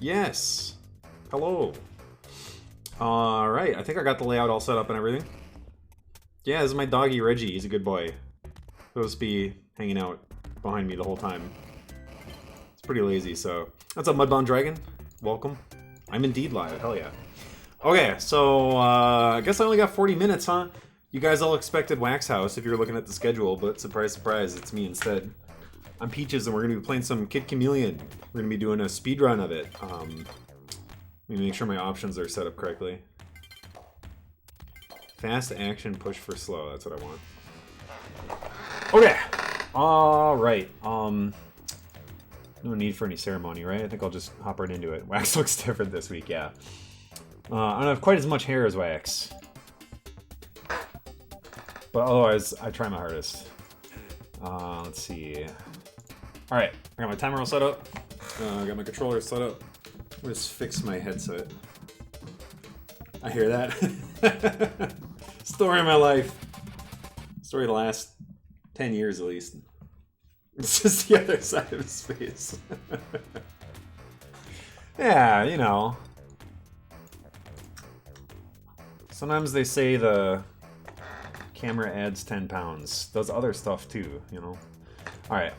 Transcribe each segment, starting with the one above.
Yes. Hello. Alright, I think I got the layout all set up and everything. Yeah, this is my doggy Reggie. He's a good boy. Supposed to be hanging out behind me the whole time. It's pretty lazy, so... That's a Mudbound Dragon. Welcome. I'm indeed live. Hell yeah. Okay, so I guess I only got 40 minutes, huh? You guys all expected Wax House if you're looking at the schedule, but surprise, surprise, it's me instead. I'm Peaches, and we're going to be playing some Kid Chameleon. We're going to be doing a speed run of it. Let me make sure my options are set up correctly. Fast action, push for slow. That's what I want. Okay. All right. No need for any ceremony, right? I think I'll just hop right into it. Wax looks different this week, yeah. I don't have quite as much hair as Wax. But otherwise, I try my hardest. Let's see. Alright, I got my timer all set up. I got my controller set up. I'll just fix my headset. I hear that. Story of my life. Story of the last 10 years at least. It's just the other side of his face. Yeah, you know. Sometimes they say the camera adds 10 pounds. Does other stuff too, you know. Alright,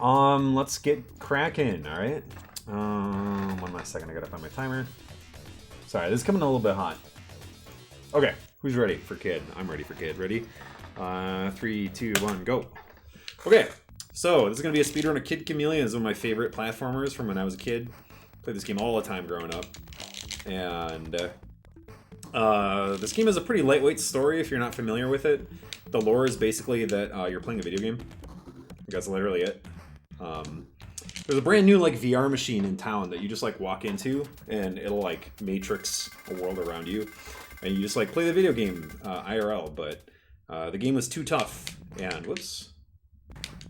let's get cracking, alright? 1 last second, I gotta find my timer. Sorry, this is coming a little bit hot. Okay, who's ready for Kid? I'm ready for Kid. Ready? 3, 2, 1, go. Okay, so this is gonna be a speedrun of Kid Chameleon. It's one of my favorite platformers from when I was a kid. Played this game all the time growing up. And this game has a pretty lightweight story if you're not familiar with it. The lore is basically that you're playing a video game. That's literally it. There's a brand new like VR machine in town that you just like walk into and it'll like matrix a world around you. And you just like play the video game IRL, but the game was too tough. And whoops.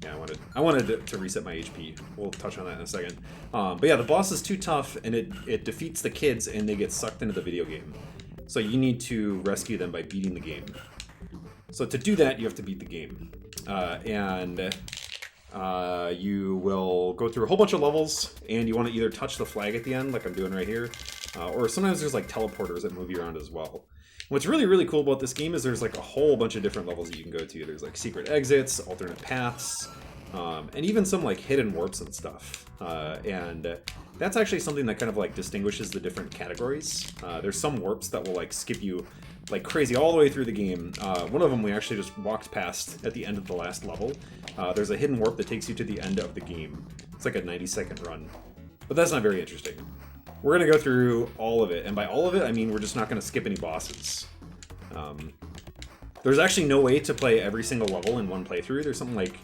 Yeah, I wanted to reset my HP. We'll touch on that in a second. But yeah, the boss is too tough and it defeats the kids and they get sucked into the video game. So you need to rescue them by beating the game. So to do that, you have to beat the game. You will go through a whole bunch of levels, and you want to either touch the flag at the end, like I'm doing right here, or sometimes there's like teleporters that move you around as well. What's really, really cool about this game is there's like a whole bunch of different levels that you can go to. There's like secret exits, alternate paths, and even some like hidden warps and stuff. And that's actually something that kind of like distinguishes the different categories. There's some warps that will like skip you like crazy all the way through the game. One of them we actually just walked past at the end of the last level. There's a hidden warp that takes you to the end of the game. It's like a 90-second run. But that's not very interesting. We're going to go through all of it, and by all of it, I mean we're just not going to skip any bosses. There's actually no way to play every single level in one playthrough. There's something like,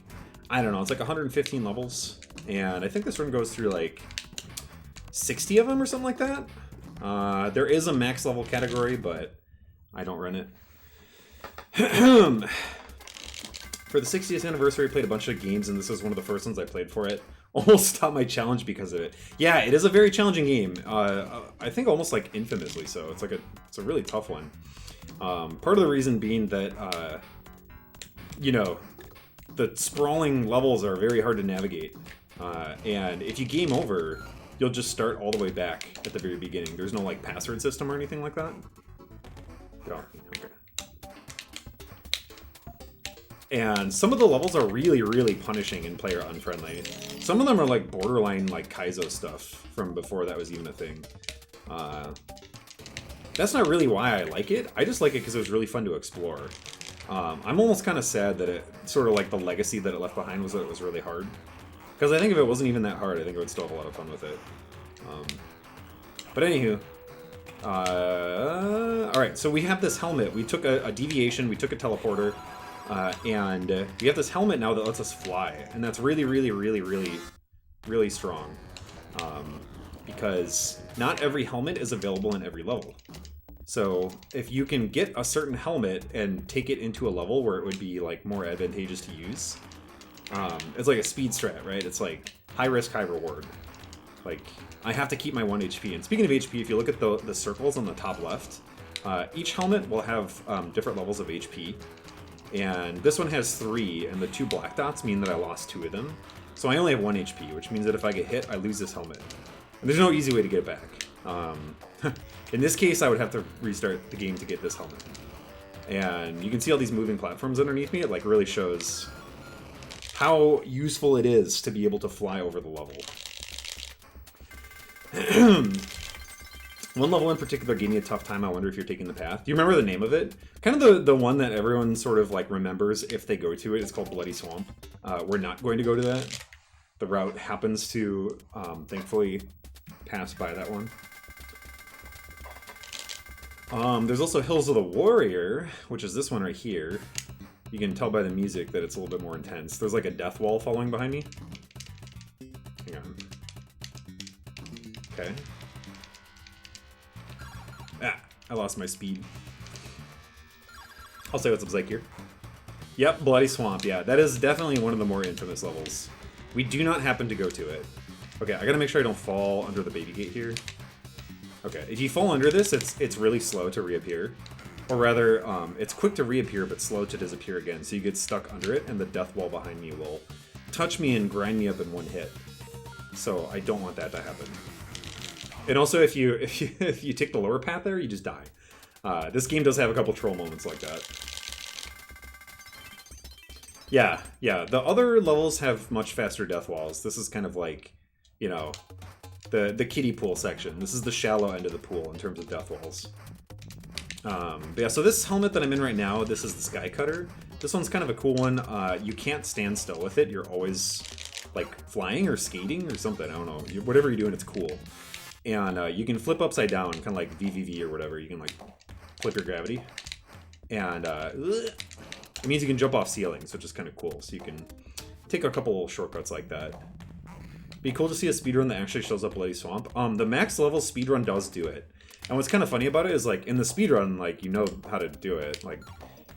I don't know, it's like 115 levels, and I think this run goes through like 60 of them or something like that. There is a max level category, but I don't run it. For the 60th anniversary, I played a bunch of games, and this is one of the first ones I played for it. Almost stopped my challenge because of it. Yeah, it is a very challenging game. I think almost like infamously so. It's a really tough one. Part of the reason being that, you know, the sprawling levels are very hard to navigate. And if you game over, you'll just start all the way back at the very beginning. There's no like password system or anything like that. Oh, okay. And some of the levels are really, really punishing and player unfriendly. Some of them are like borderline like Kaizo stuff from before that was even a thing. That's not really why I like it. I just like it because it was really fun to explore. I'm almost kind of sad that it sort of like the legacy that it left behind was that it was really hard. Because I think if it wasn't even that hard, I think I would still have a lot of fun with it. But anywho. Alright, so we have this helmet. We took a deviation, we took a teleporter. And we have this helmet now that lets us fly, and that's really, really, really, really, really strong. Because not every helmet is available in every level. So if you can get a certain helmet and take it into a level where it would be like more advantageous to use, it's like a speed strat, right? It's like high risk, high reward. Like I have to keep my 1 HP. And speaking of HP, if you look at the circles on the top left, each helmet will have different levels of HP. And this one has 3, and the 2 black dots mean that I lost 2 of them. So I only have 1 HP, which means that if I get hit, I lose this helmet. And there's no easy way to get it back. In this case, I would have to restart the game to get this helmet. And you can see all these moving platforms underneath me. It like really shows how useful it is to be able to fly over the level. One level in particular gave me a tough time. I wonder if you're taking the path. Do you remember the name of it? Kind of the one that everyone sort of like remembers if they go to it. It's called Bloody Swamp. We're not going to go to that. The route happens to, thankfully, pass by that one. There's also Hills of the Warrior, which is this one right here. You can tell by the music that it's a little bit more intense. There's like a death wall following behind me. Hang on. Okay. Ah, I lost my speed. I'll say what's up, Zyke here. Yep, Bloody Swamp, yeah. That is definitely one of the more infamous levels. We do not happen to go to it. Okay, I gotta make sure I don't fall under the baby gate here. Okay, if you fall under this, it's really slow to reappear. Or rather, it's quick to reappear, but slow to disappear again. So you get stuck under it, and the death wall behind me will touch me and grind me up in one hit. So I don't want that to happen. And also, if you take the lower path there, you just die. This game does have a couple troll moments like that. Yeah. The other levels have much faster death walls. This is kind of like, you know, the kiddie pool section. This is the shallow end of the pool in terms of death walls. But yeah, so this helmet that I'm in right now, this is the Sky Cutter. This one's kind of a cool one. You can't stand still with it. You're always like flying or skating or something. I don't know. Whatever you're doing, it's cool. And you can flip upside down, kind of like VVV or whatever. You can like flip your gravity. And it means you can jump off ceilings, which is kind of cool. So you can take a couple shortcuts like that. Be cool to see a speedrun that actually shows up Bloody Swamp. The max level speedrun does do it. And what's kind of funny about it is like in the speedrun, like you know how to do it. Like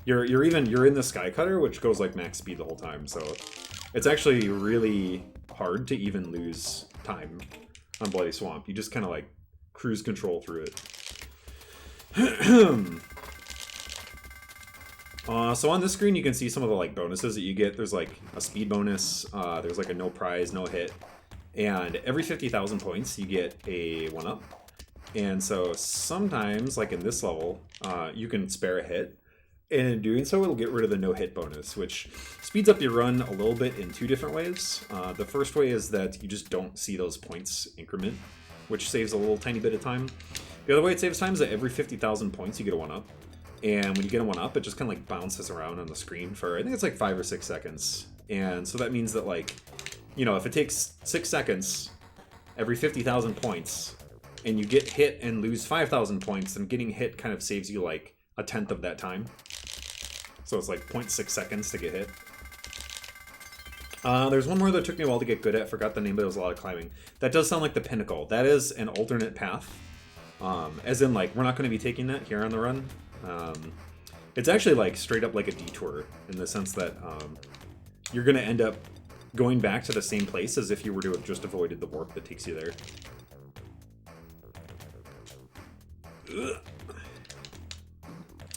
you're in the Sky Cutter, which goes like max speed the whole time. So it's actually really hard to even lose time on Bloody Swamp. You just kind of like cruise control through it. So on this screen you can see some of the like bonuses that you get. There's like a speed bonus, there's like a no prize, no hit, and every 50,000 points you get a 1-up. And so sometimes, like in this level, you can spare a hit, and in doing so it'll get rid of the no hit bonus, which speeds up your run a little bit in two different ways. The first way is that you just don't see those points increment, which saves a little tiny bit of time. The other way it saves time is that every 50,000 points you get a 1-up. And when you get a 1-up, it just kind of like bounces around on the screen for, I think it's like 5 or 6 seconds. And so that means that like, you know, if it takes 6 seconds every 50,000 points and you get hit and lose 5,000 points, then getting hit kind of saves you like a tenth of that time. So it's like 0.6 seconds to get hit. There's one more that took me a while to get good at. Forgot the name, but it was a lot of climbing. That does sound like the Pinnacle. That is an alternate path. As in like, we're not going to be taking that here on the run. It's actually like straight up like a detour in the sense that you're going to end up going back to the same place as if you were to have just avoided the warp that takes you there.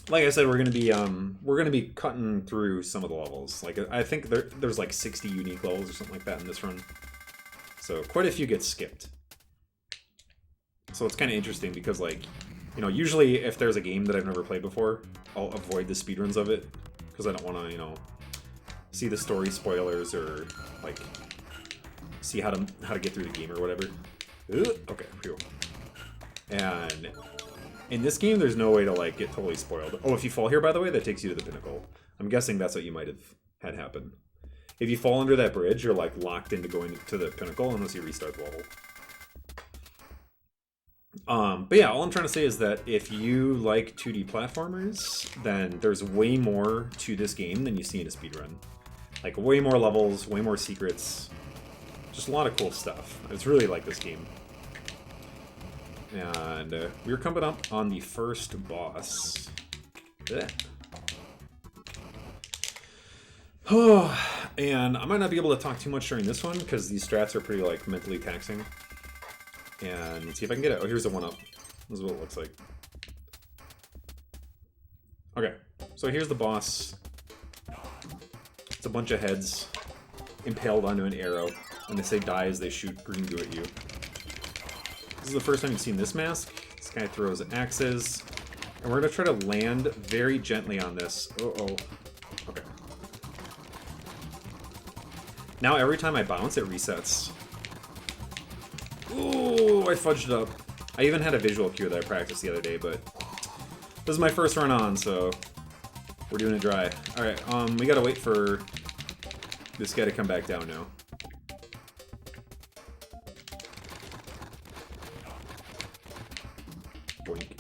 Like I said, we're gonna be cutting through some of the levels. Like I think there's like 60 unique levels or something like that in this run, so quite a few get skipped. So it's kind of interesting because, like, you know, usually if there's a game that I've never played before, I'll avoid the speedruns of it because I don't want to, you know, see the story spoilers or like see how to get through the game or whatever. Okay, phew. And in this game, there's no way to like get totally spoiled. Oh, if you fall here, by the way, that takes you to the Pinnacle. I'm guessing that's what you might have had happen. If you fall under that bridge, you're like locked into going to the Pinnacle unless you restart the level. But yeah, all I'm trying to say is that if you like 2D platformers, then there's way more to this game than you see in a speedrun. Like way more levels, way more secrets, just a lot of cool stuff. I just really like this game. And we're coming up on the first boss. Oh, and I might not be able to talk too much during this one because these strats are pretty like mentally taxing. And let's see if I can get it. Oh, here's a 1-up. This is what it looks like. Okay, so here's the boss. It's a bunch of heads impaled onto an arrow, and they say die as they shoot green goo at you. This is the first time you've seen this mask. This guy throws axes. And we're going to try to land very gently on this. Uh-oh. Okay. Now every time I bounce, it resets. Ooh, I fudged it up. I even had a visual cue that I practiced the other day, but this is my first run on, so we're doing it dry. Alright, we gotta wait for this guy to come back down now. Boink.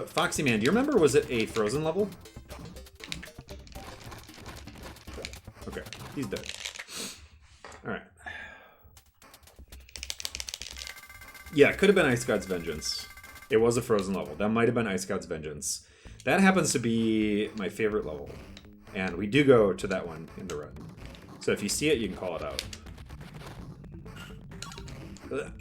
Foxy Man, do you remember, was it a frozen level? Okay, he's dead. Alright. Yeah, it could have been Ice God's Vengeance. It was a frozen level. That might have been Ice God's Vengeance. That happens to be my favorite level. And we do go to that one in the run. So if you see it, you can call it out. Ugh.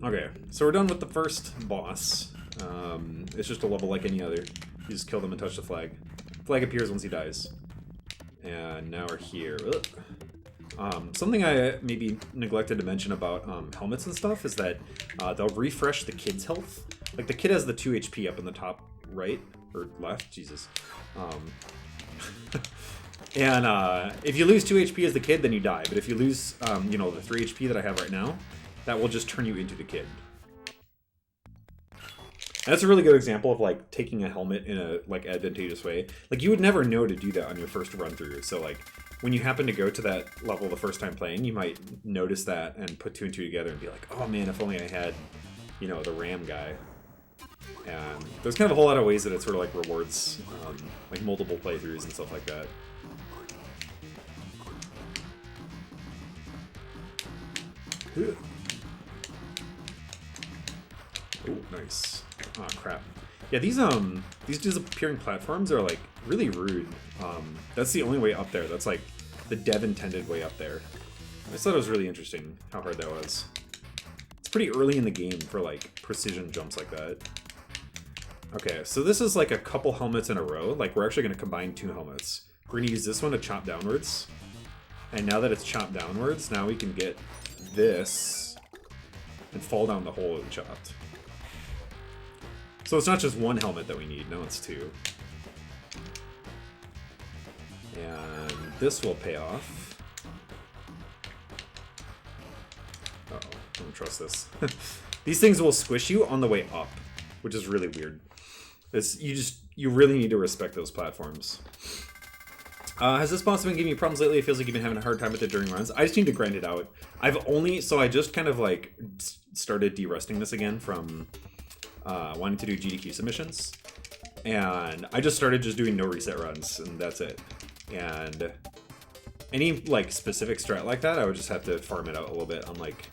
Okay, so we're done with the first boss. It's just a level like any other. You just kill them and touch the flag. Flag appears once he dies. And now we're here. Ugh. Something I maybe neglected to mention about helmets and stuff is that they'll refresh the kid's health. Like, the kid has the 2 HP up in the top right, or left, Jesus. And if you lose 2 HP as the kid, then you die. But if you lose, you know, the 3 HP that I have right now, that will just turn you into the kid. And that's a really good example of, like, taking a helmet in a, like, advantageous way. Like, you would never know to do that on your first run-through, so, like, when you happen to go to that level the first time playing, you might notice that and put 2 and 2 together and be like, oh man, if only I had, you know, the ram guy. And there's kind of a whole lot of ways that it sort of like rewards like multiple playthroughs and stuff like that. Oh, nice. Oh crap. Yeah, these disappearing platforms are like really rude. That's the only way up there. That's like the dev intended way up there. I just thought it was really interesting how hard that was. It's pretty early in the game for like precision jumps like that. Okay, so this is like a couple helmets in a row. Like, we're actually going to combine 2 helmets. We're going to use this one to chop downwards. And now that it's chopped downwards, now we can get this and fall down the hole that we chopped. So it's not just 1 helmet that we need, now it's 2. And this will pay off. Uh-oh, I don't trust this. These things will squish you on the way up, which is really weird. You really need to respect those platforms. Has this boss been giving you problems lately? It feels like you've been having a hard time with it during runs. I just need to grind it out. I just kind of like started de-rusting this again from wanting to do GDQ submissions. And I just started just doing no reset runs, and that's it. And any like specific strat like that, I would just have to farm it out a little bit on like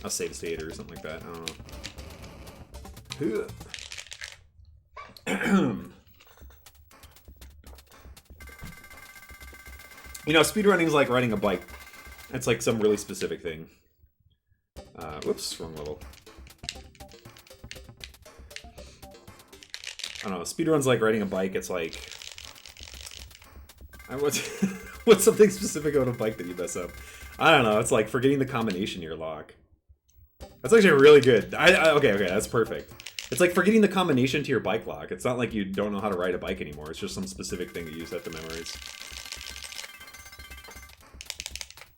a save state or something like that. I don't know. You know, speedrunning is like riding a bike. It's like some really specific thing. Whoops, wrong level. I don't know, speedrun's like riding a bike. It's like... what's something specific on a bike that you mess up? I don't know, it's like forgetting the combination to your lock. That's actually really good. Okay, that's perfect. It's like forgetting the combination to your bike lock. It's not like you don't know how to ride a bike anymore. It's just some specific thing that you just have to memorize.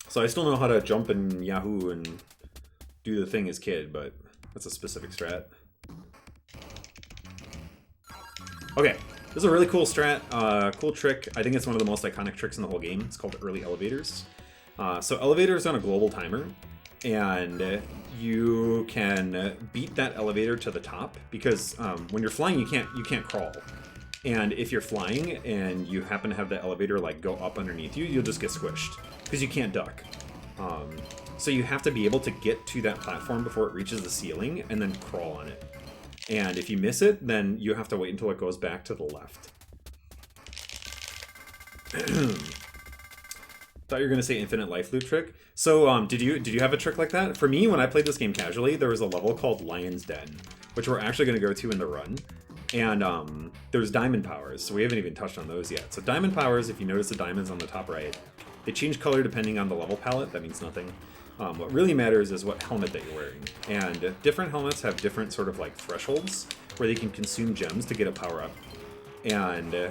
So I still know how to jump in Yahoo and do the thing as kid, but that's a specific strat. Okay, this is a really cool strat, cool trick. I think it's one of the most iconic tricks in the whole game. It's called early elevators. So elevators on a global timer, and you can beat that elevator to the top because when you're flying, you can't crawl. And if you're flying and you happen to have the elevator like go up underneath you, you'll just get squished because you can't duck. So you have to be able to get to that platform before it reaches the ceiling and then crawl on it. And if you miss it, then you have to wait until it goes back to the left. Thought you were gonna say infinite life loop trick. So did you have a trick like that? For me, when I played this game casually, there was a level called Lion's Den, which we're actually gonna go to in the run. And there's diamond powers, so we haven't even touched on those yet. So diamond powers, if you notice the diamonds on the top right, They change color depending on the level palette. That means nothing. What really matters is what helmet that you're wearing. And different helmets have different sort of like thresholds where they can consume gems to get a power up. And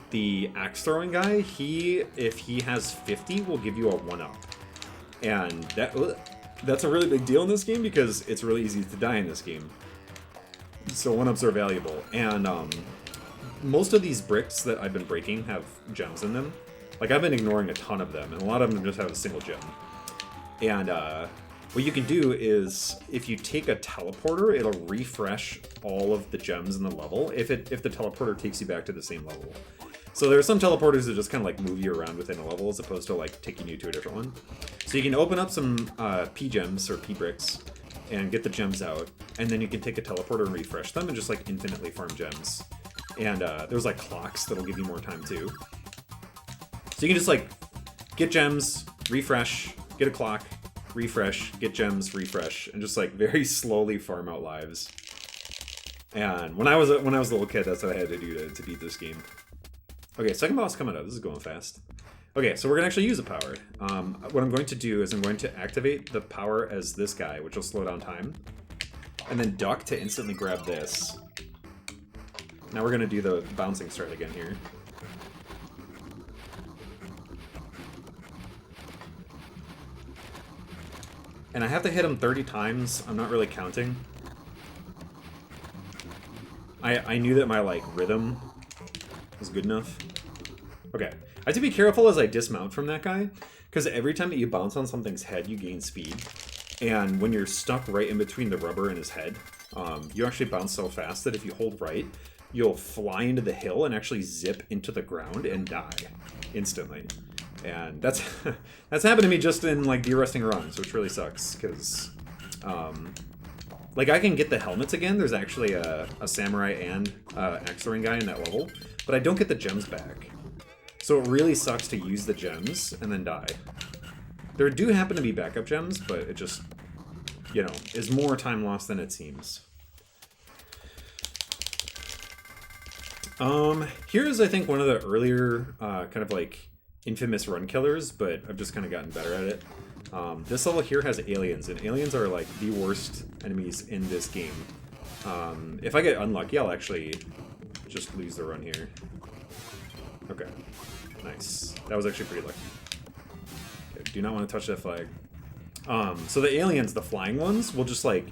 the axe throwing guy, if he has 50, will give you a 1-up. And that's a really big deal in this game because it's really easy to die in this game. So 1-ups are valuable. And most of these bricks that I've been breaking have gems in them. Like, I've been ignoring a ton of them, and a lot of them just have a single gem. And what you can do is, if you take a teleporter, it'll refresh all of the gems in the level if the teleporter takes you back to the same level. So there are some teleporters that just kind of like move you around within a level as opposed to like taking you to a different one. So you can open up some P gems or P bricks and get the gems out, and then you can take a teleporter and refresh them and just like infinitely farm gems. And there's like clocks that'll give you more time too. So you can just like get gems, refresh, get a clock, refresh, get gems, refresh, and just like very slowly farm out lives. And when I was a little kid, that's what I had to do to beat this game. Okay, second boss coming up. This is going fast. Okay, so we're gonna actually use a power. What I'm going to do is I'm going to activate the power as this guy, which will slow down time, and then duck to instantly grab this. Now we're gonna do the bouncing start again here. And I have to hit him 30 times. I'm not really counting. I knew that my like rhythm was good enough. Okay, I have to be careful as I dismount from that guy, because every time that you bounce on something's head, you gain speed. And when you're stuck right in between the rubber and his head, you actually bounce so fast that if you hold right, you'll fly into the hill and actually zip into the ground and die instantly. And that's happened to me just in like de-rusting runs, which really sucks because like I can get the helmets again. There's actually a samurai and axe throwing guy in that level, but I don't get the gems back. So it really sucks to use the gems and then die. There do happen to be backup gems, but it just, you know, is more time lost than it seems. Here's I think one of the earlier kind of like infamous run killers, but I've just kind of gotten better at it. This level here has aliens, and aliens are like the worst enemies in this game. If I get unlucky, I'll actually just lose the run here. Okay, nice. That was actually pretty lucky. Okay, do not want to touch that flag. So the aliens, the flying ones, will just like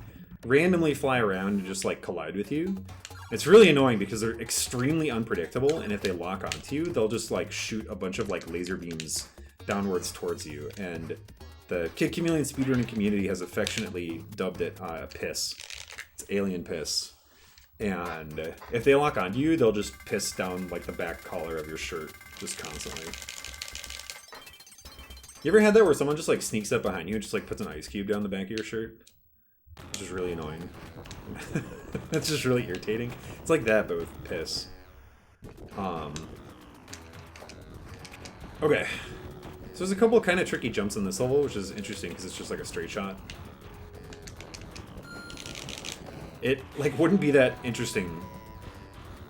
randomly fly around and just like collide with you. It's really annoying because they're extremely unpredictable, and if they lock onto you, they'll just like shoot a bunch of like laser beams downwards towards you. And the Kid Chameleon speedrunning community has affectionately dubbed it piss. It's alien piss. And if they lock onto you, they'll just piss down like the back collar of your shirt just constantly. You ever had that where someone just like sneaks up behind you and just like puts an ice cube down the back of your shirt? Which is really annoying. That's just really irritating. It's like that, but with piss. Okay. So there's a couple kind of tricky jumps in this level, which is interesting because it's just like a straight shot. It like wouldn't be that interesting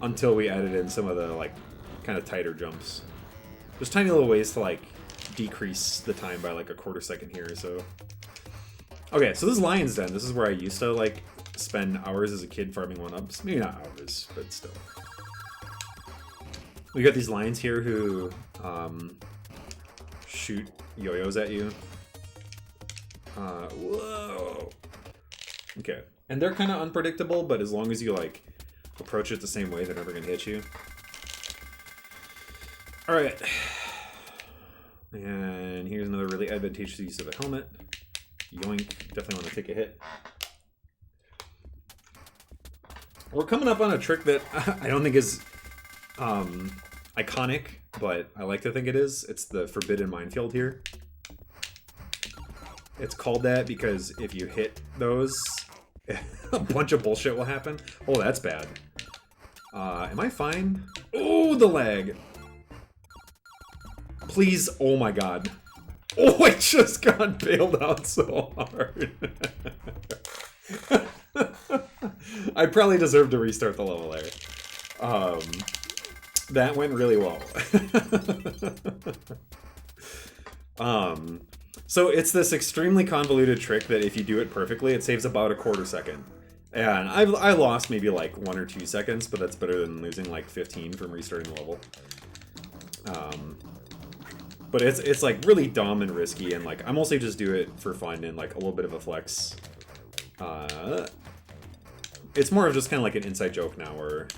until we added in some of the like kind of tighter jumps. There's tiny little ways to like decrease the time by like a quarter second here or so. Okay, so this is Lion's Den. This is where I used to like spend hours as a kid farming 1-ups. Maybe not hours, but still. We got these lions here who shoot yo-yos at you. Whoa. Okay, and they're kind of unpredictable, but as long as you like approach it the same way, they're never gonna hit you. All right, and here's another really advantageous use of a helmet. Yoink, definitely want to take a hit. We're coming up on a trick that I don't think is iconic, but I like to think it is. It's the Forbidden Minefield here. It's called that because if you hit those, a bunch of bullshit will happen. Oh, that's bad. Am I fine? Oh, the lag. Please, oh my god. Oh, I just got bailed out so hard. I probably deserve to restart the level there. That went really well. So it's this extremely convoluted trick that if you do it perfectly, it saves about a quarter second. And I lost maybe like 1 or 2 seconds, but that's better than losing like 15 from restarting the level. But it's like really dumb and risky, and like I mostly just do it for fun and like a little bit of a flex. It's more of just kind of like an inside joke now, where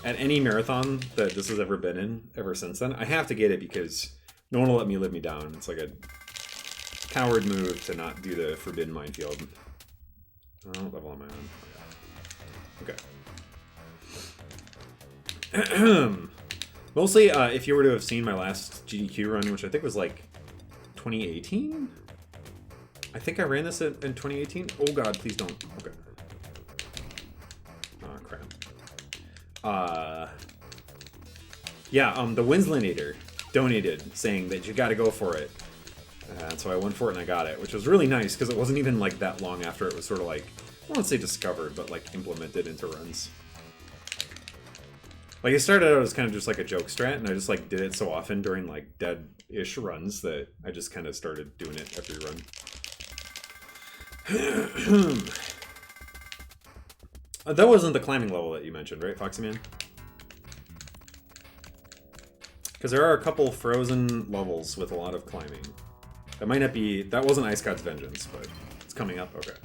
at any marathon that this has ever been in, ever since then, I have to get it because no one will let me live me down. It's like a coward move to not do the forbidden minefield. Oh, what level am I on? Okay. Mostly, if you were to have seen my last GDQ run, which I think was like 2018? I think I ran this in 2018. Oh god, please don't. Okay. Oh, crap. Yeah, the Winslinator donated, saying that you gotta go for it. And so I went for it and I got it, which was really nice, because it wasn't even like that long after it was sort of like, I won't say discovered, but like implemented into runs. Like, it started out as kind of just like a joke strat, and I just like did it so often during like dead-ish runs that I just kind of started doing it every run. That wasn't the climbing level that you mentioned, right, Foxy Man? Because there are a couple frozen levels with a lot of climbing. That might not be... That wasn't Ice God's Vengeance, but it's coming up. Okay.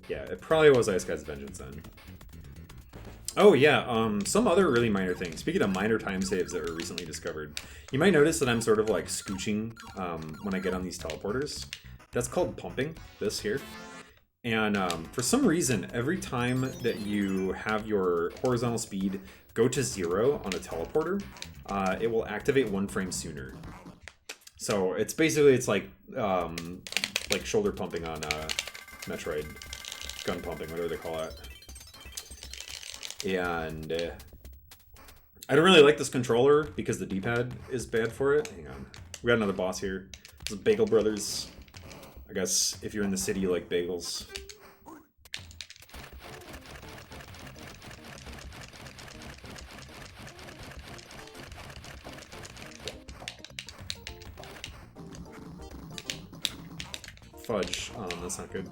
Yeah, it probably was Ice God's Vengeance then. Oh yeah, some other really minor things. Speaking of minor time saves that were recently discovered, you might notice that I'm sort of like scooching when I get on these teleporters. That's called pumping, this here. And for some reason, every time that you have your horizontal speed go to 0 on a teleporter, it will activate 1 frame sooner. So it's basically, it's like shoulder pumping on Metroid, gun pumping, whatever they call it. And I don't really like this controller because the D-pad is bad for it. Hang on. We got another boss here. This is Bagel Brothers. I guess if you're in the city, you like bagels. Fudge. Oh, that's not good.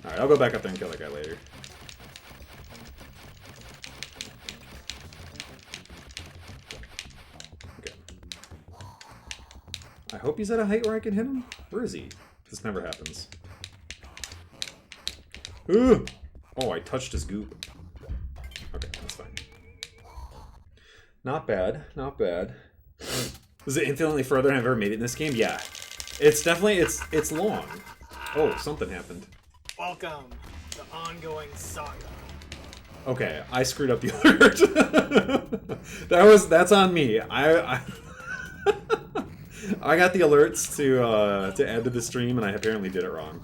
Alright, I'll go back up there and kill that guy later. I hope he's at a height where I can hit him. Where is he? This never happens. Ooh! Oh, I touched his goop. Okay, that's fine. Not bad, not bad. Is it infinitely further than I've ever made it in this game? Yeah. It's definitely, it's long. Oh, something happened. Welcome to ongoing saga. Okay, I screwed up the alert. That's on me. I got the alerts to add to the stream, and I apparently did it wrong.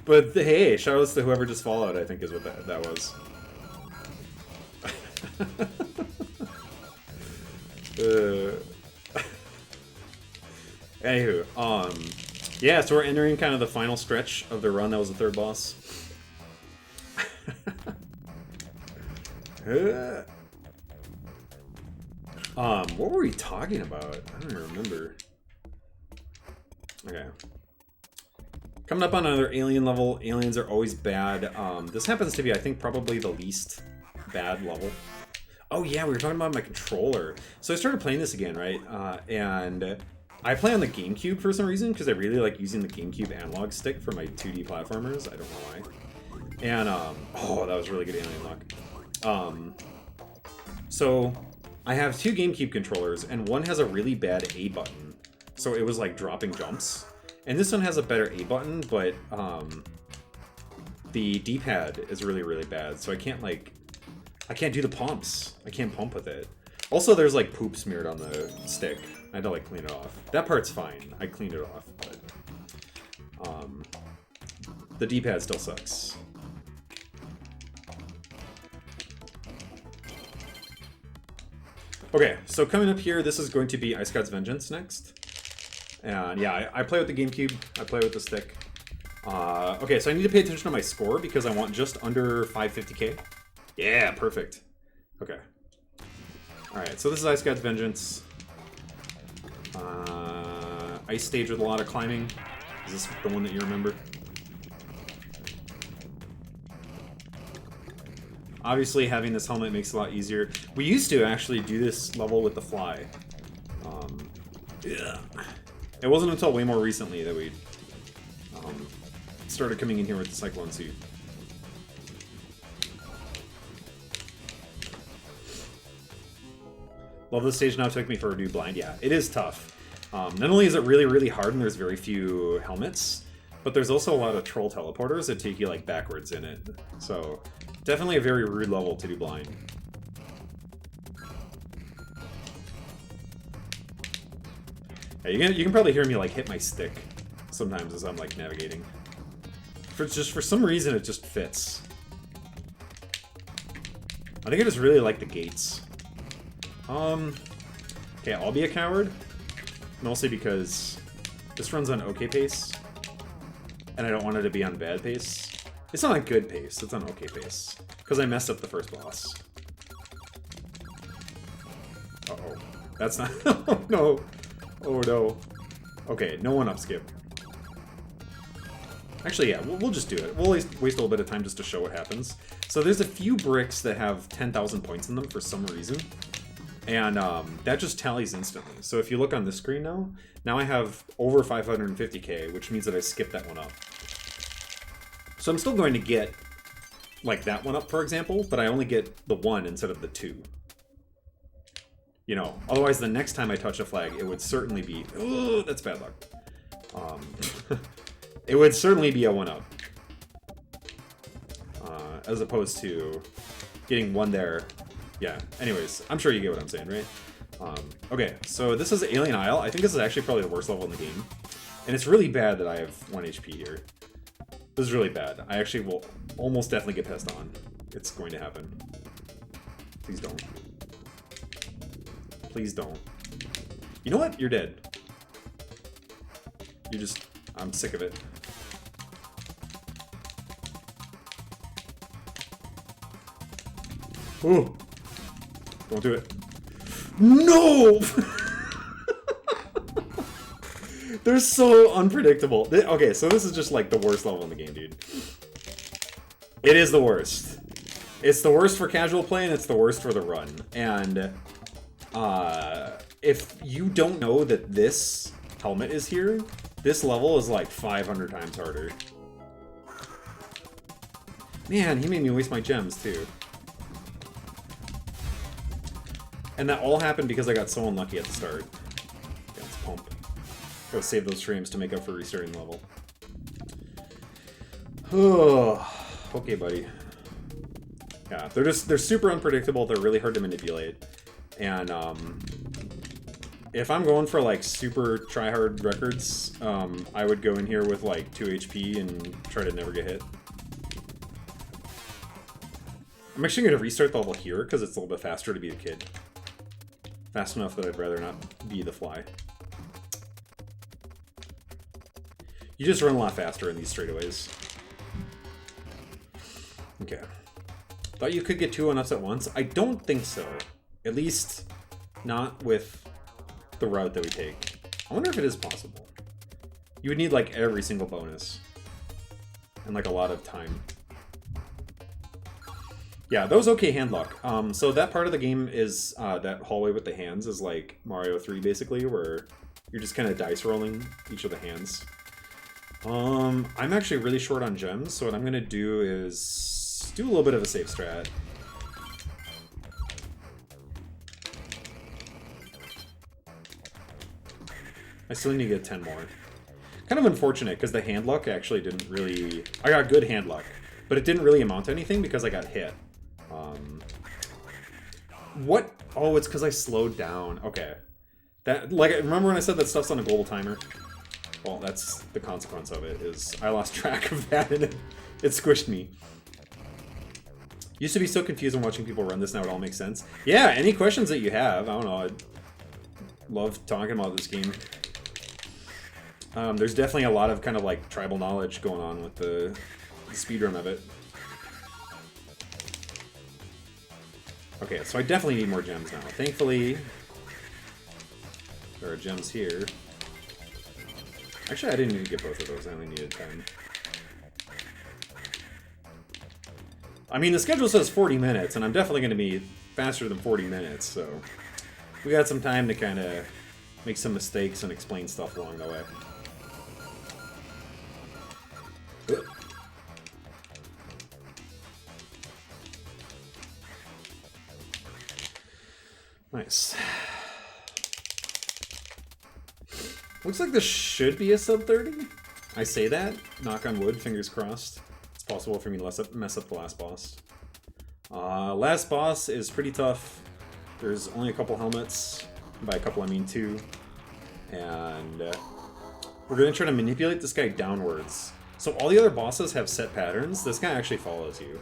But hey, shoutouts to whoever just followed, I think is what that was. Anywho, yeah, so we're entering kind of the final stretch of the run. That was the third boss. What were we talking about? I don't even remember. Okay. Coming up on another alien level. Aliens are always bad. This happens to be, I think, probably the least bad level. Oh yeah, we were talking about my controller. So I started playing this again, right? And I play on the GameCube for some reason, because I really like using the GameCube analog stick for my 2D platformers. I don't know why. And, oh, that was really good alien luck. So I have 2 GameCube controllers, and one has a really bad A button. So it was like dropping jumps. And this one has a better A button, but the D-pad is really, really bad. So I can't do the pumps. I can't pump with it. Also, there's like poop smeared on the stick. I had to like clean it off. That part's fine. I cleaned it off, but the D-pad still sucks. Okay, so coming up here, this is going to be Ice God's Vengeance next. And yeah, I play with the GameCube. I play with the stick. Okay, so I need to pay attention to my score because I want just under 550k. Yeah, perfect. Okay. Alright, so this is Ice God's Vengeance. Ice stage with a lot of climbing. Is this the one that you remember? Obviously, having this helmet makes it a lot easier. We used to actually do this level with the fly. Yeah. It wasn't until way more recently that we started coming in here with the Cyclone suit. Love this stage now. Took me for a new blind. Yeah, it is tough. Not only is it really, really hard and there's very few helmets, but there's also a lot of troll teleporters that take you like backwards in it. So definitely a very rude level to do blind. Yeah, you can probably hear me like hit my stick sometimes as I'm like navigating. For some reason it just fits. I think I just really like the gates. Okay, I'll be a coward. Mostly because this runs on okay pace. And I don't want it to be on bad pace. It's not on good pace, it's on okay pace. Because I messed up the first boss. Uh-oh. That's not... Oh, no. Oh, no. Okay, no one up skip. Actually, yeah, we'll just do it. We'll waste a little bit of time just to show what happens. So there's a few bricks that have 10,000 points in them for some reason. And that just tallies instantly. So if you look on this screen now I have over 550k, which means that I skipped that one up. So I'm still going to get, like, that one up, for example, but I only get the 1 instead of the 2. You know, otherwise the next time I touch a flag, it would certainly be... Oh, that's bad luck. It would certainly be a 1-up. As opposed to getting 1 there. Yeah, anyways, I'm sure you get what I'm saying, right? Okay, so this is Alien Isle. I think this is actually probably the worst level in the game. And it's really bad that I have 1 HP here. This is really bad. I actually will almost definitely get passed on. It's going to happen. Please don't. Please don't. You know what? You're dead. You just... I'm sick of it. Ooh. Don't do it. No! They're so unpredictable. Okay, so this is just like the worst level in the game, dude. It is the worst. It's the worst for casual play, and it's the worst for the run. And if you don't know that this helmet is here, this level is like 500 times harder. Man, he made me waste my gems, too. And that all happened because I got so unlucky at the start. Yeah, let's pump. Gotta save those frames to make up for restarting the level. Okay, buddy. Yeah, they're super unpredictable. They're really hard to manipulate. And if I'm going for like super try-hard records, I would go in here with like 2 HP and try to never get hit. I'm actually going to restart the level here because it's a little bit faster to be a kid. Fast enough that I'd rather not be the fly. You just run a lot faster in these straightaways. Okay. Thought you could get 2 1-ups at once? I don't think so. At least not with the route that we take. I wonder if it is possible. You would need like every single bonus. And like a lot of time. Yeah, that was okay hand luck. So that part of the game is, that hallway with the hands is like Mario 3 basically, where you're just kind of dice rolling each of the hands. I'm actually really short on gems, so what I'm gonna do is do a little bit of a safe strat. I still need to get 10 more. Kind of unfortunate, because the hand luck actually didn't really... I got good hand luck, but it didn't really amount to anything because I got hit. What? Oh, it's because I slowed down. Okay. That, like, remember when I said that stuff's on a global timer? Well, that's the consequence of it, is I lost track of that and it squished me. Used to be so confused when watching people run this, now it all makes sense. Yeah, any questions that you have, I don't know, I'd love talking about this game. There's definitely a lot of kind of like tribal knowledge going on with the speedrun of it. Okay, so I definitely need more gems now. Thankfully, there are gems here. Actually, I didn't need to get both of those. I only needed 10. I mean, the schedule says 40 minutes, and I'm definitely going to be faster than 40 minutes, so we got some time to kind of make some mistakes and explain stuff along the way. Nice. Looks like this should be a sub 30. I say that, knock on wood, fingers crossed. It's possible for me to mess up the last boss. Last boss is pretty tough. There's only a couple helmets. By a couple, I mean 2. And we're going to try to manipulate this guy downwards. So all the other bosses have set patterns. This guy actually follows you.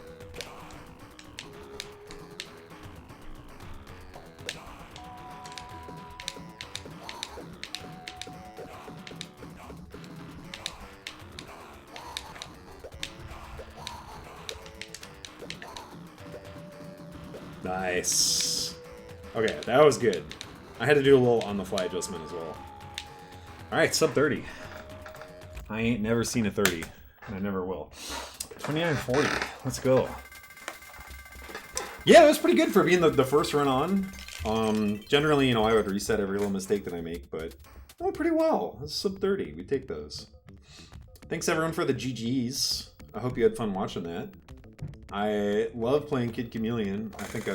Nice. Okay, that was good. I had to do a little on-the-fly adjustment as well. Alright, sub 30. I ain't never seen a 30, and I never will. 29:40. Let's go. Yeah, it was pretty good for being the first run on. Generally, you know, I would reset every little mistake that I make, but I went pretty well. It's sub 30. We take those. Thanks, everyone, for the GGs. I hope you had fun watching that. I love playing Kid Chameleon. I think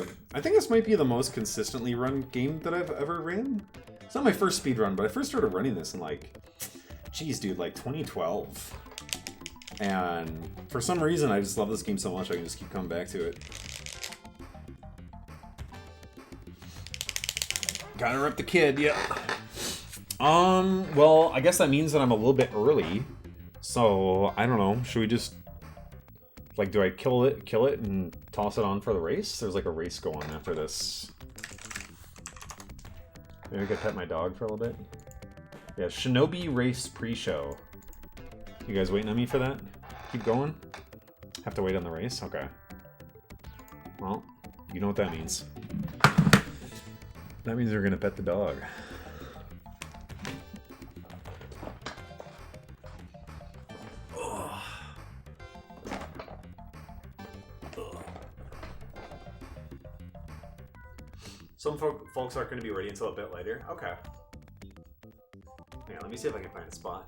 this might be the most consistently run game that I've ever ran. It's not my first speed run, but I first started running this in like, geez, dude, like 2012. And for some reason, I just love this game so much, I can just keep coming back to it. Gotta rep the kid, yeah. Well, I guess that means that I'm a little bit early. So, I don't know, should we just... Like, do I kill it, and toss it on for the race? There's like a race going after this. Maybe I could pet my dog for a little bit. Yeah, Shinobi Race pre-show. You guys waiting on me for that? Keep going? Have to wait on the race? Okay. Well, you know what that means. That means we're gonna pet the dog. Some folks aren't going to be ready until a bit later. Okay. Yeah, let me see if I can find a spot.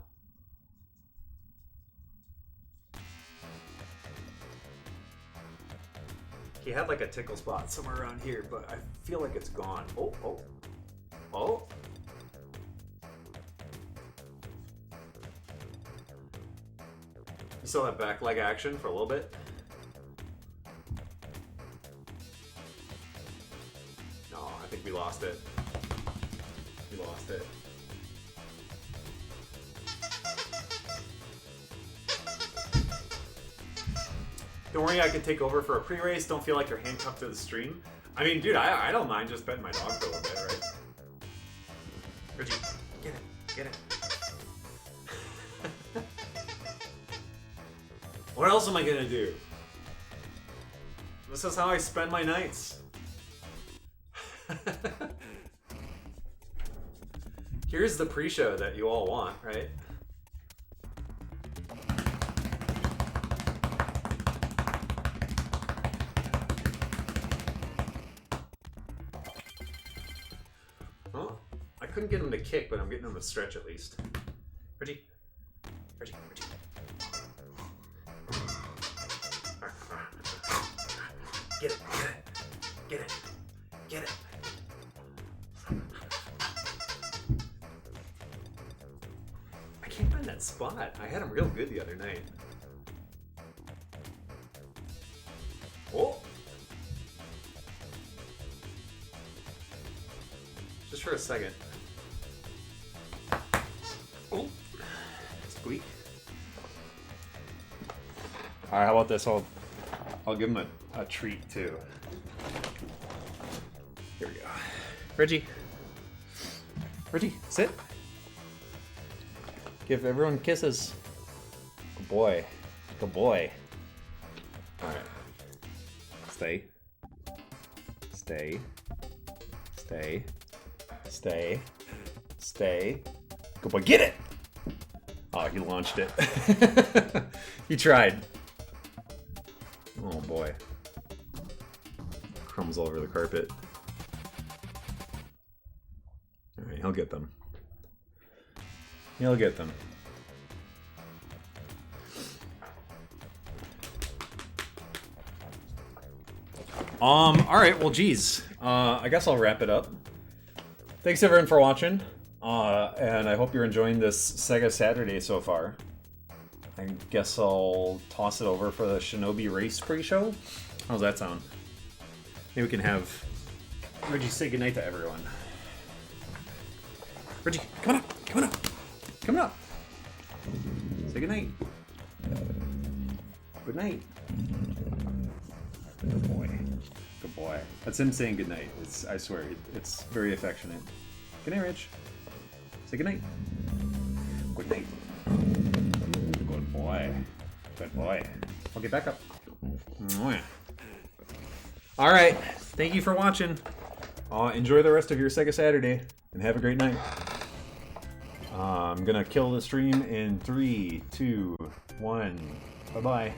He had like a tickle spot somewhere around here, but I feel like it's gone. Oh, oh, oh. You still have back leg action for a little bit? I think we lost it. We lost it. Don't worry, I can take over for a pre-race. Don't feel like you're handcuffed to the stream. I mean, dude, I don't mind just petting my dog for a little bit, right? Richie, get it, get it. What else am I gonna do? This is how I spend my nights. Here's the pre-show that you all want, right? Well, I couldn't get him to kick, but I'm getting him to stretch at least. Reggie. Reggie, Reggie. Get it, get it, get it, get it. That spot. I had him real good the other night. Oh! Just for a second. Oh! Squeak. Alright, how about this? I'll give him a treat too. Here we go. Reggie. Reggie, sit. Give everyone kisses. Good boy. Good boy. Alright. Stay. Stay. Stay. Stay. Stay. Good boy, get it! Oh, he launched it. He tried. Oh boy. Crumbs all over the carpet. Alright, he'll get them. He'll get them. Alright, well geez. I guess I'll wrap it up. Thanks everyone for watching. And I hope you're enjoying this Sega Saturday so far. I guess I'll toss it over for the Shinobi Race pre-show. How's that sound? Maybe we can have Reggie say goodnight to everyone. Reggie, come on up! Come on up! Come on up! Say goodnight. Good night. Good boy. Good boy. That's him saying goodnight. I swear, it's very affectionate. Good night, Rich. Say goodnight. Good night. Good boy. Good boy. I'll get back up. Alright. Thank you for watching. Enjoy the rest of your Sega Saturday. And have a great night. I'm gonna kill the stream in 3, 2, 1. Bye-bye.